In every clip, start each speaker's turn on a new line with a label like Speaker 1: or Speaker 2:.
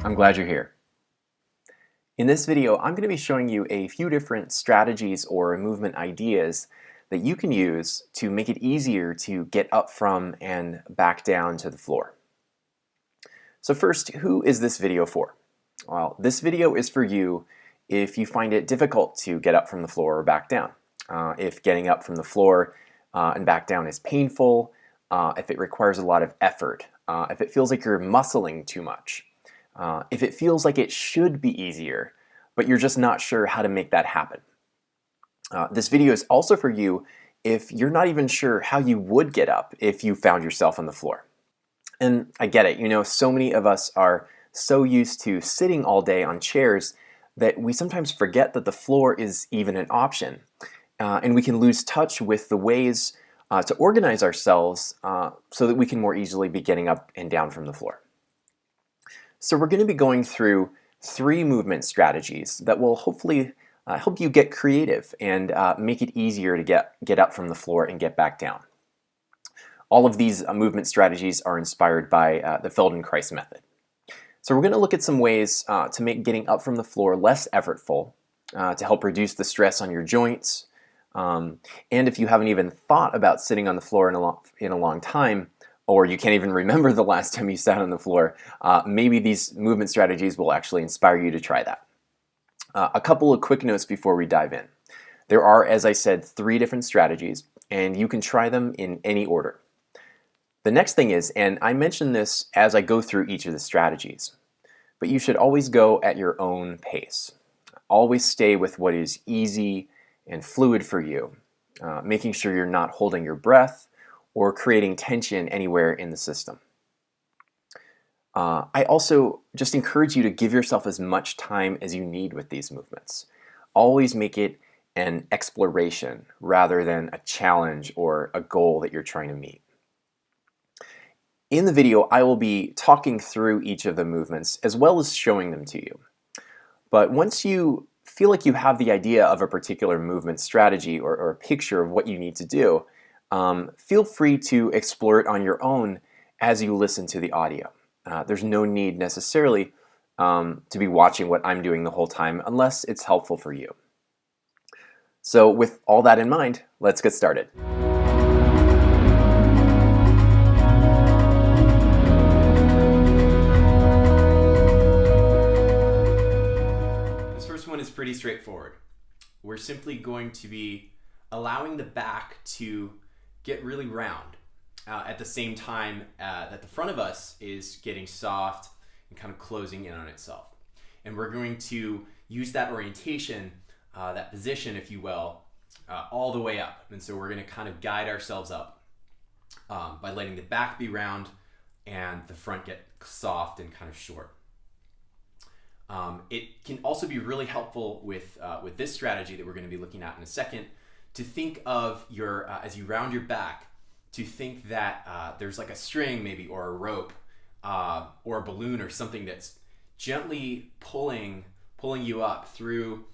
Speaker 1: I'm glad you're here. In this video, I'm going to be showing you a few different strategies or movement ideas that you can use to make it easier to get up from and back down to the floor. So first, who is this video for? Well, this video is for you if you find it difficult to get up from the floor or back down. If getting up from the floor and back down is painful, if it requires a lot of effort, if it feels like you're muscling too much, if it feels like it should be easier, but you're just not sure how to make that happen. This video is also for you if you're not even sure how you would get up if you found yourself on the floor. And I get it, so many of us are so used to sitting all day on chairs that we sometimes forget that the floor is even an option. And we can lose touch with the ways to organize ourselves so that we can more easily be getting up and down from the floor. So we're going to be going through 3 movement strategies that will hopefully help you get creative and make it easier to get up from the floor and get back down. All of these movement strategies are inspired by the Feldenkrais method. So we're going to look at some ways to make getting up from the floor less effortful, to help reduce the stress on your joints. And if you haven't even thought about sitting on the floor in a long time, or you can't even remember the last time you sat on the floor, maybe these movement strategies will actually inspire you to try that. A couple of quick notes before we dive in. There are, as I said, 3 different strategies, and you can try them in any order. The next thing is, and I mention this as I go through each of the strategies, but you should always go at your own pace. Always stay with what is easy and fluid for you, making sure you're not holding your breath or creating tension anywhere in the system. I also just encourage you to give yourself as much time as you need with these movements. Always make it an exploration rather than a challenge or a goal that you're trying to meet. In the video, I will be talking through each of the movements as well as showing them to you. But once you feel like you have the idea of a particular movement strategy or a picture of what you need to do, feel free to explore it on your own as you listen to the audio. There's no need necessarily to be watching what I'm doing the whole time unless it's helpful for you. So with all that in mind, let's get started. Is pretty straightforward. We're simply going to be allowing the back to get really round at the same time that the front of us is getting soft and kind of closing in on itself. And we're going to use that orientation, that position, if you will, all the way up. And so we're going to kind of guide ourselves up by letting the back be round and the front get soft and kind of short. It can also be really helpful with this strategy that we're going to be looking at in a second to think of your, as you round your back, to think that there's like a string maybe or a rope or a balloon or something that's gently pulling you up through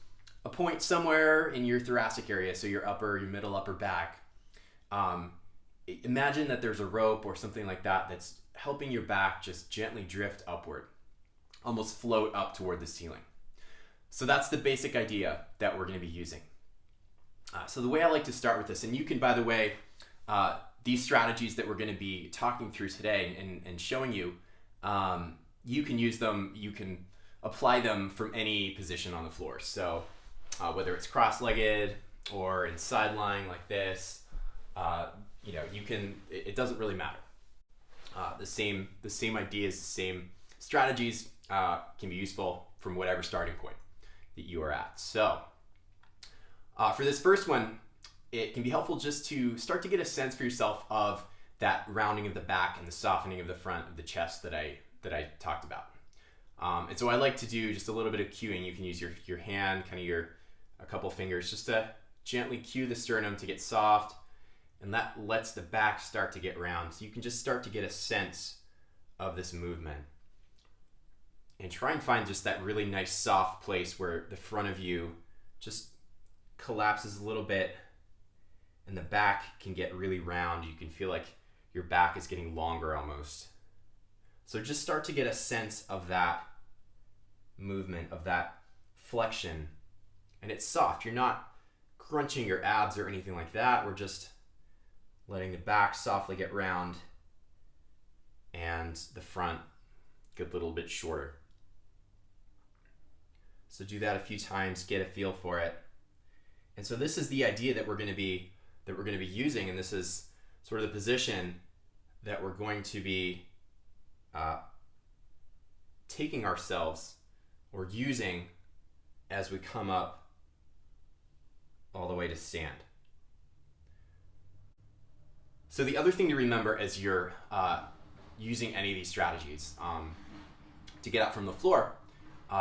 Speaker 1: a point somewhere in your thoracic area, so your middle upper back. Imagine that there's a rope or something like that that's helping your back just gently drift upward. Almost float up toward the ceiling. So that's the basic idea that we're going to be using. So the way I like to start with this, and you can, by the way, these strategies that we're going to be talking through today and showing you, you can use them, you can apply them from any position on the floor. So whether it's cross-legged or in side lying like this, you can, it doesn't really matter. The same ideas, the same strategies can be useful from whatever starting point that you are at. So for this first one, it can be helpful just to start to get a sense for yourself of that rounding of the back and the softening of the front of the chest that I talked about. And so I like to do just a little bit of cueing. You can use your hand, kind of a couple fingers, just to gently cue the sternum to get soft, and that lets the back start to get round. So you can just start to get a sense of this movement. And try and find just that really nice soft place where the front of you just collapses a little bit and the back can get really round. You can feel like your back is getting longer almost. So just start to get a sense of that movement of that flexion, and it's soft. You're not crunching your abs or anything like that. We're just letting the back softly get round and the front get a little bit shorter. So do that a few times, get a feel for it. And so this is the idea that we're going to be using, and this is sort of the position that we're going to be taking ourselves or using as we come up all the way to stand. So the other thing to remember as you're using any of these strategies to get up from the floor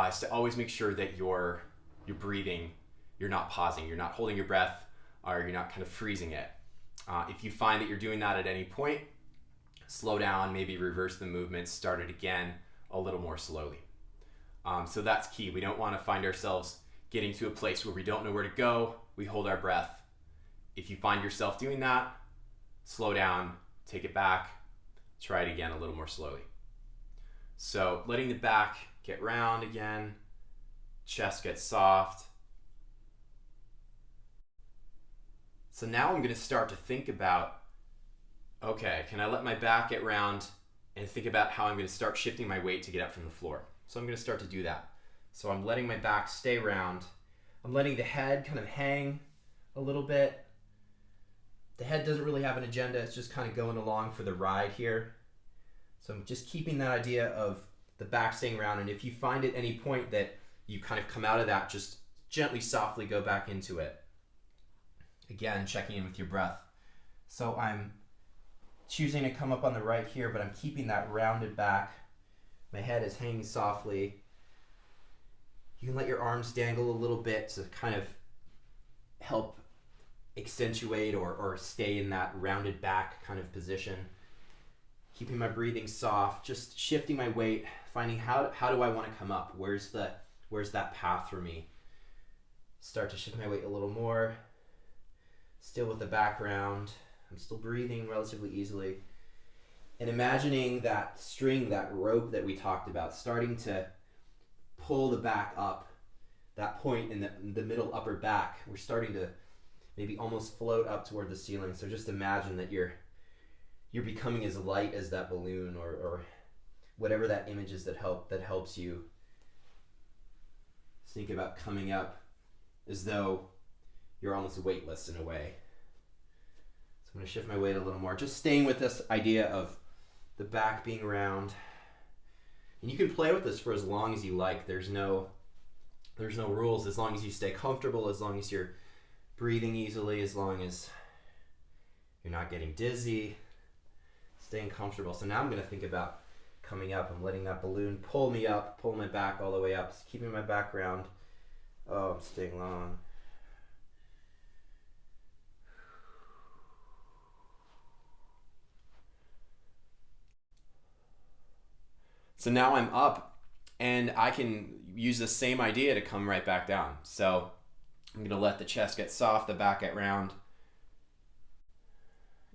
Speaker 1: is to always make sure that you're breathing, you're not pausing, you're not holding your breath, or you're not kind of freezing it. If you find that you're doing that at any point, slow down, maybe reverse the movement, start it again a little more slowly. So that's key. We don't want to find ourselves getting to a place where we don't know where to go, we hold our breath. If you find yourself doing that, slow down, take it back, try it again a little more slowly. So letting the back get round again, chest get soft. So now I'm going to start to think about, okay, can I let my back get round and think about how I'm going to start shifting my weight to get up from the floor. So I'm going to start to do that. So I'm letting my back stay round. I'm letting the head kind of hang a little bit. The head doesn't really have an agenda. It's just kind of going along for the ride here. So I'm just keeping that idea of the back staying round. And if you find at any point that you kind of come out of that, just gently, softly go back into it. Again, checking in with your breath. So I'm choosing to come up on the right here, but I'm keeping that rounded back. My head is hanging softly. You can let your arms dangle a little bit to kind of help accentuate or stay in that rounded back kind of position. Keeping my breathing soft, just shifting my weight, finding how do I want to come up? Where's that path for me? Start to shift my weight a little more. Still with the background. I'm still breathing relatively easily. And imagining that string, that rope that we talked about, starting to pull the back up, that point in the middle upper back, we're starting to maybe almost float up toward the ceiling. So just imagine that you're becoming as light as that balloon or whatever that image is that helps you think about coming up as though you're almost weightless in a way. So I'm going to shift my weight a little more, just staying with this idea of the back being round. And you can play with this for as long as you like. There's no rules, as long as you stay comfortable, as long as you're breathing easily, as long as you're not getting dizzy, staying comfortable. So now I'm going to think about coming up. I'm letting that balloon pull me up, pull my back all the way up, keeping my back round. Oh, I'm staying long. So now I'm up and I can use the same idea to come right back down. So I'm going to let the chest get soft, the back get round,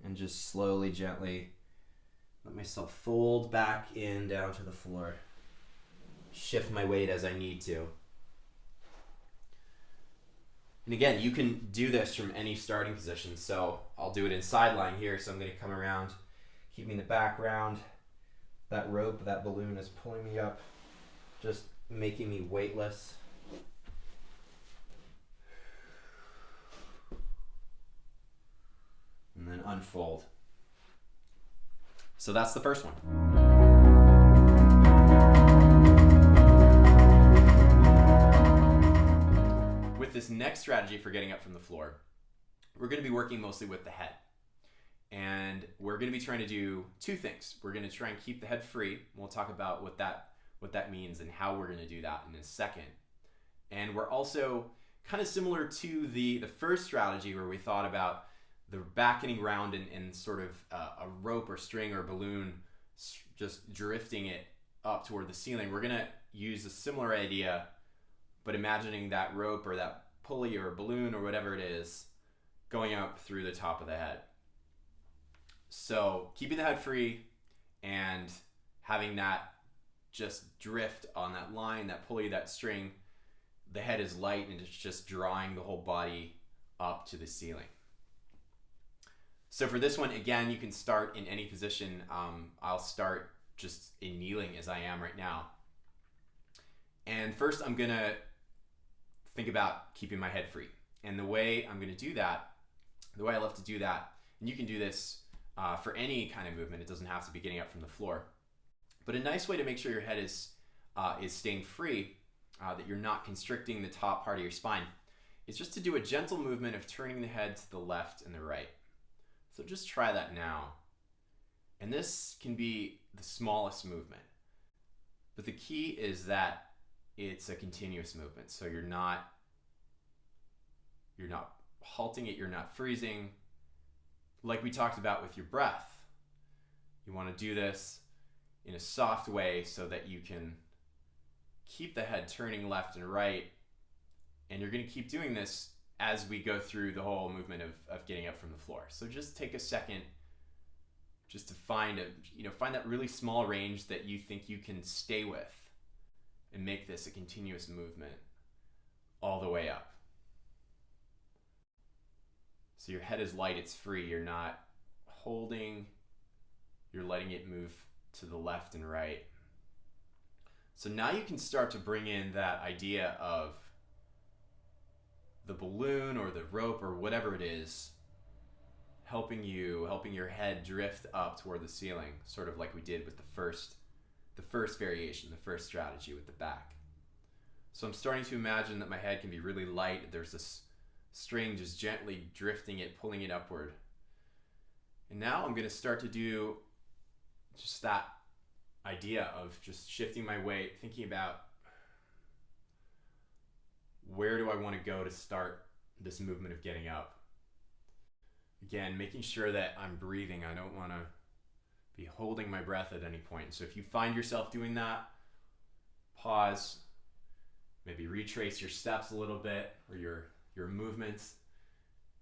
Speaker 1: and just slowly, gently let myself fold back in down to the floor. Shift my weight as I need to. And again, you can do this from any starting position. So I'll do it in side lying here. So I'm going to come around, keeping the back round. That rope, that balloon is pulling me up, just making me weightless. And then unfold. So that's the first one. With this next strategy for getting up from the floor, we're going to be working mostly with the head. And we're going to be trying to do two things. We're going to try and keep the head free. We'll talk about what that means and how we're going to do that in a second. And we're also kind of similar to the first strategy where we thought about the back getting round and sort of a rope or string or balloon just drifting it up toward the ceiling. We're going to use a similar idea, but imagining that rope or that pulley or balloon or whatever it is going up through the top of the head. So keeping the head free and having that
Speaker 2: just drift on that line, that pulley, that string. The head is light and it's just drawing the whole body up to the ceiling. So for this one, again, you can start in any position. I'll start just in kneeling as I am right now. And first I'm gonna think about keeping my head free. And the way I'm gonna do that, the way I love to do that, and you can do this for any kind of movement, it doesn't have to be getting up from the floor. But a nice way to make sure your head is staying free, that you're not constricting the top part of your spine, is just to do a gentle movement of turning the head to the left and the right. So just try that now. And this can be the smallest movement. But the key is that it's a continuous movement. So you're not halting it, you're not freezing. Like we talked about with your breath, you want to do this in a soft way so that you can keep the head turning left and right. And you're going to keep doing this as we go through the whole movement of getting up from the floor. So just take a second just to find that really small range that you think you can stay with and make this a continuous movement all the way up. So your head is light, it's free, you're not holding, you're letting it move to the left and right. So now you can start to bring in that idea of the balloon or the rope or whatever it is, helping your head drift up toward the ceiling, sort of like we did with the first variation, the first strategy with the back. So I'm starting to imagine that my head can be really light. There's this string just gently drifting it, pulling it upward. And now I'm going to start to do just that idea of just shifting my weight, thinking about where do I want to go to start this movement of getting up. Again, making sure that I'm breathing. I don't want to be holding my breath at any point. So if you find yourself doing that, pause, maybe retrace your steps a little bit or your movements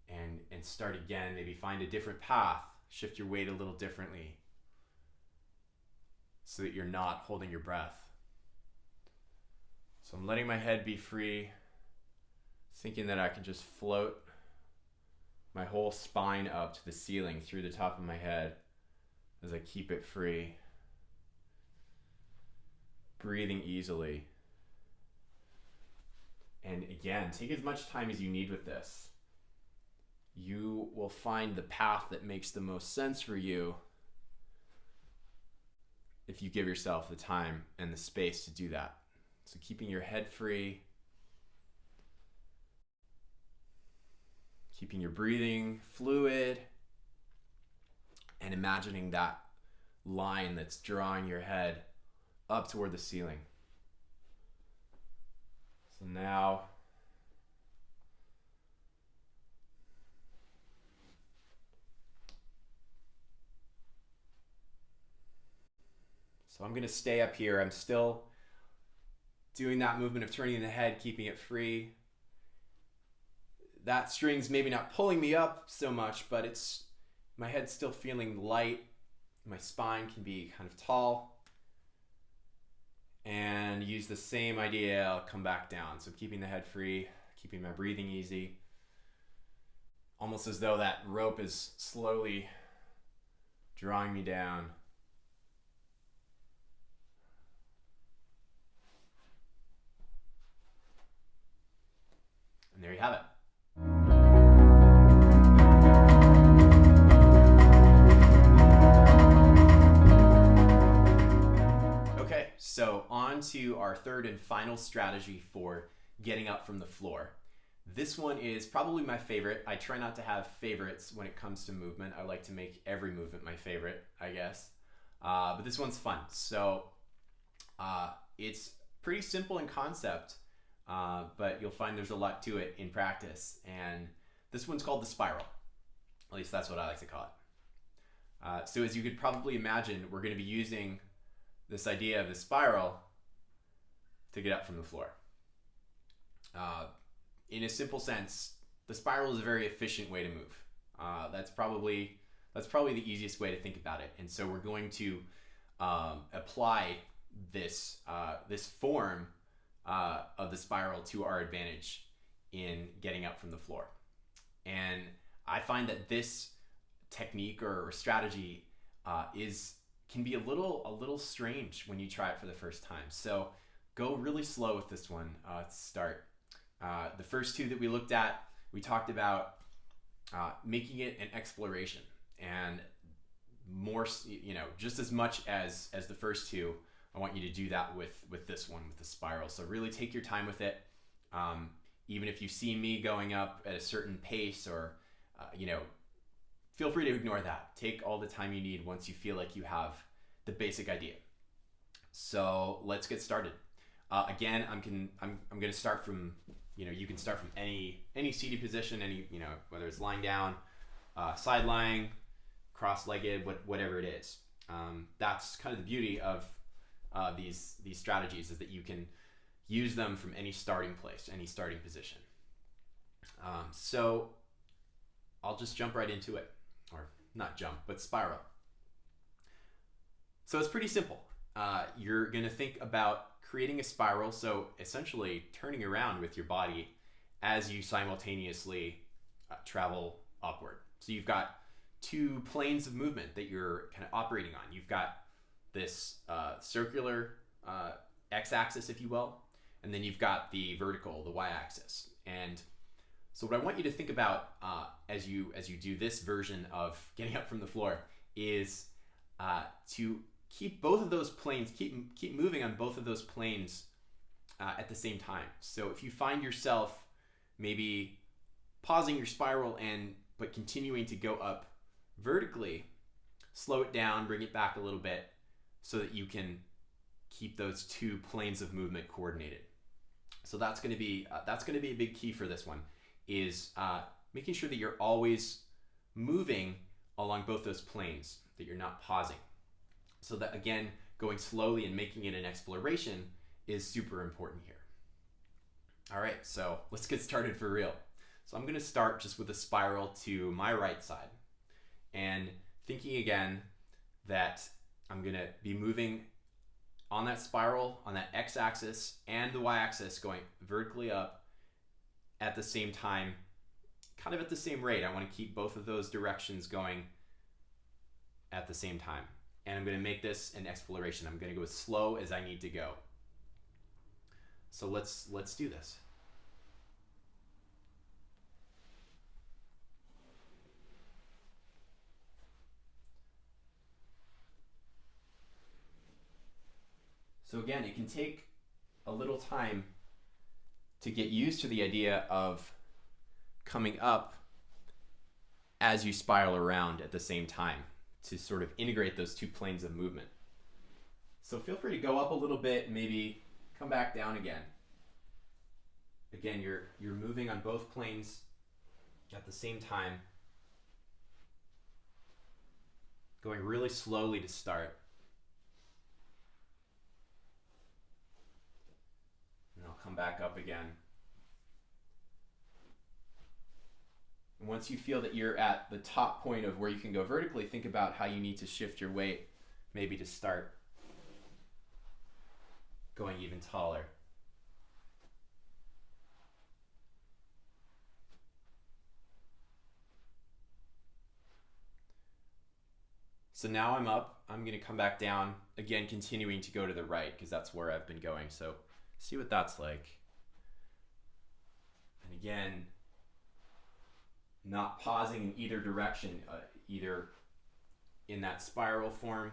Speaker 2: and start again. Maybe find a different path, shift your weight a little differently so that you're not holding your breath. So I'm letting my head be free, thinking that I can just float my whole spine up to the ceiling through the top of my head as I keep it free. Breathing easily. And again, take as much time as you need with this. You will find the path that makes the most sense for you if you give yourself the time and the space to do that. So keeping your head free, keeping your breathing fluid, and imagining that line that's drawing your head up toward the ceiling. So now, I'm going to stay up here. I'm still doing that movement of turning the head, keeping it free. That string's maybe not pulling me up so much, but my head's still feeling light. My spine can be kind of tall. And use the same idea, I'll come back down. So keeping the head free, keeping my breathing easy. Almost as though that rope is slowly drawing me down. And there you have it. Okay, so on to our third and final strategy for getting up from the floor. This one is probably my favorite. I try not to have favorites when it comes to movement. I like to make every movement my favorite, I guess. But this one's fun. So it's pretty simple in concept, but you'll find there's a lot to it in practice. And this one's called the spiral. At least that's what I like to call it. So as you could probably imagine, we're going to be using this idea of the spiral to get up from the floor. In a simple sense, the spiral is a very efficient way to move. That's probably the easiest way to think about it. And so we're going to apply this form of the spiral to our advantage in getting up from the floor. And I find that this technique or strategy can be a little strange when you try it for the first time. So go really slow with this one to start. The first two that we looked at, we talked about making it an exploration, and more, just as much as the first two, I want you to do that with this one, with the spiral. So really take your time with it. Even if you see me going up at a certain pace, or feel free to ignore that. Take all the time you need once you feel like you have the basic idea. So let's get started. Again, I'm going to start from, you can start from any seated position, whether it's lying down, side lying, cross-legged, whatever it is. That's kind of the beauty of these strategies, is that you can use them from any starting place, any starting position. So I'll just jump right into it, or not jump, but spiral. So it's pretty simple. You're going to think about creating a spiral, so essentially turning around with your body as you simultaneously travel upward. So you've got two planes of movement that you're kind of operating on. You've got this circular x-axis, if you will, and then you've got the vertical, the y-axis. And so what I want you to think about as you do this version of getting up from the floor is to keep both of those planes, keep moving on both of those planes at the same time. So if you find yourself maybe pausing your spiral but continuing to go up vertically, slow it down, bring it back a little bit, so that you can keep those two planes of movement coordinated. So that's going to be a big key for this one, is making sure that you're always moving along both those planes, that you're not pausing. So that, again, going slowly and making it an exploration is super important here. All right, so let's get started for real. So I'm going to start just with a spiral to my right side, and thinking again that I'm going to be moving on that spiral, on that x-axis and the y-axis, going vertically up at the same time, kind of at the same rate. I want to keep both of those directions going at the same time. And I'm going to make this an exploration. I'm going to go as slow as I need to go. So let's do this. So again, it can take a little time to get used to the idea of coming up as you spiral around at the same time, to sort of integrate those two planes of movement. So feel free to go up a little bit, maybe come back down again. Again, you're moving on both planes at the same time, going really slowly to start. And I'll come back up again. And once you feel that you're at the top point of where you can go vertically, think about how you need to shift your weight, maybe to start going even taller. So now I'm up. I'm going to come back down, again continuing to go to the right because that's where I've been going. So see what that's like. And again, not pausing in either direction, either in that spiral form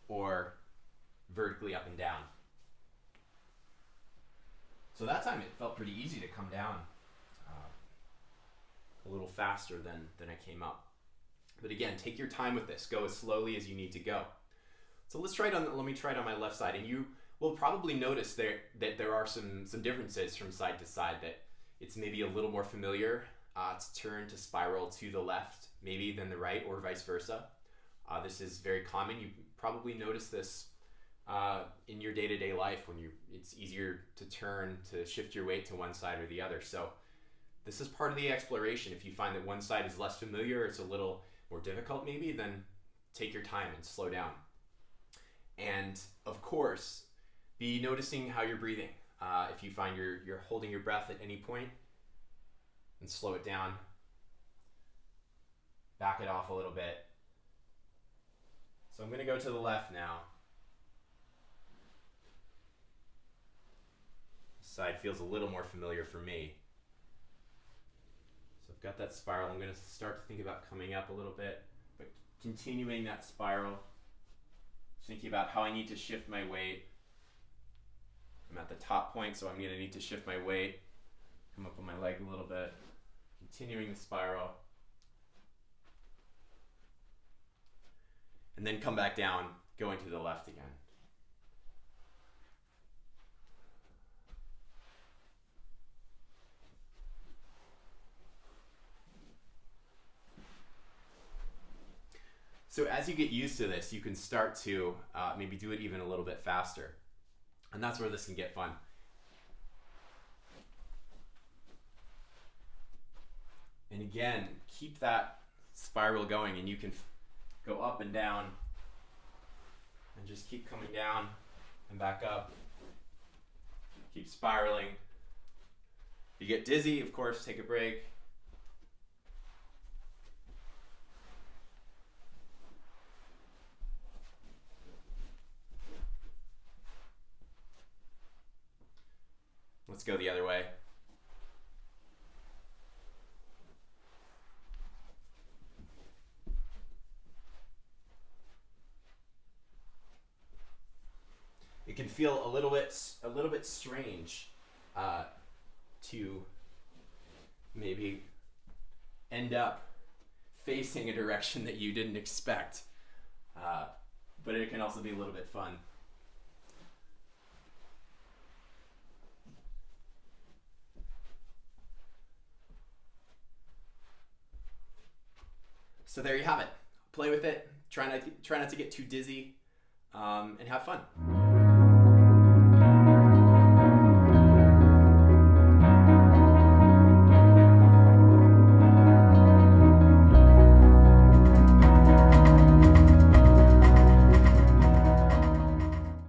Speaker 2: or vertically up and down. So that time it felt pretty easy to come down a little faster than I came up. But again, take your time with this. Go as slowly as you need to go. So let me try it on my left side, and you will probably notice that there are some differences from side to side, that it's maybe a little more familiar to turn to spiral to the left maybe than the right, or vice versa. This is very common. You probably notice this in your day-to-day life when it's easier to turn, to shift your weight to one side or the other. So this is part of the exploration. If you find that one side is less familiar, it's a little more difficult maybe, then take your time and slow down. And of course, be noticing how you're breathing. If you find you're holding your breath at any point, and slow it down, back it off a little bit. So I'm going to go to the left now. This side feels a little more familiar for me. So I've got that spiral. I'm going to start to think about coming up a little bit, but continuing that spiral, thinking about how I need to shift my weight. I'm at the top point, so I'm going to need to shift my weight, come up on my leg a little bit, continuing the spiral. And then come back down, going to the left again. So as you get used to this, you can start to maybe do it even a little bit faster. And that's where this can get fun. And again, keep that spiral going, and you can go up and down and just keep coming down and back up. Keep spiraling. If you get dizzy, of course, take a break. Let's go the other way. It can feel a little bit strange to maybe end up facing a direction that you didn't expect, but it can also be a little bit fun. So there you have it. Play with it. Try not to get too dizzy, and have fun.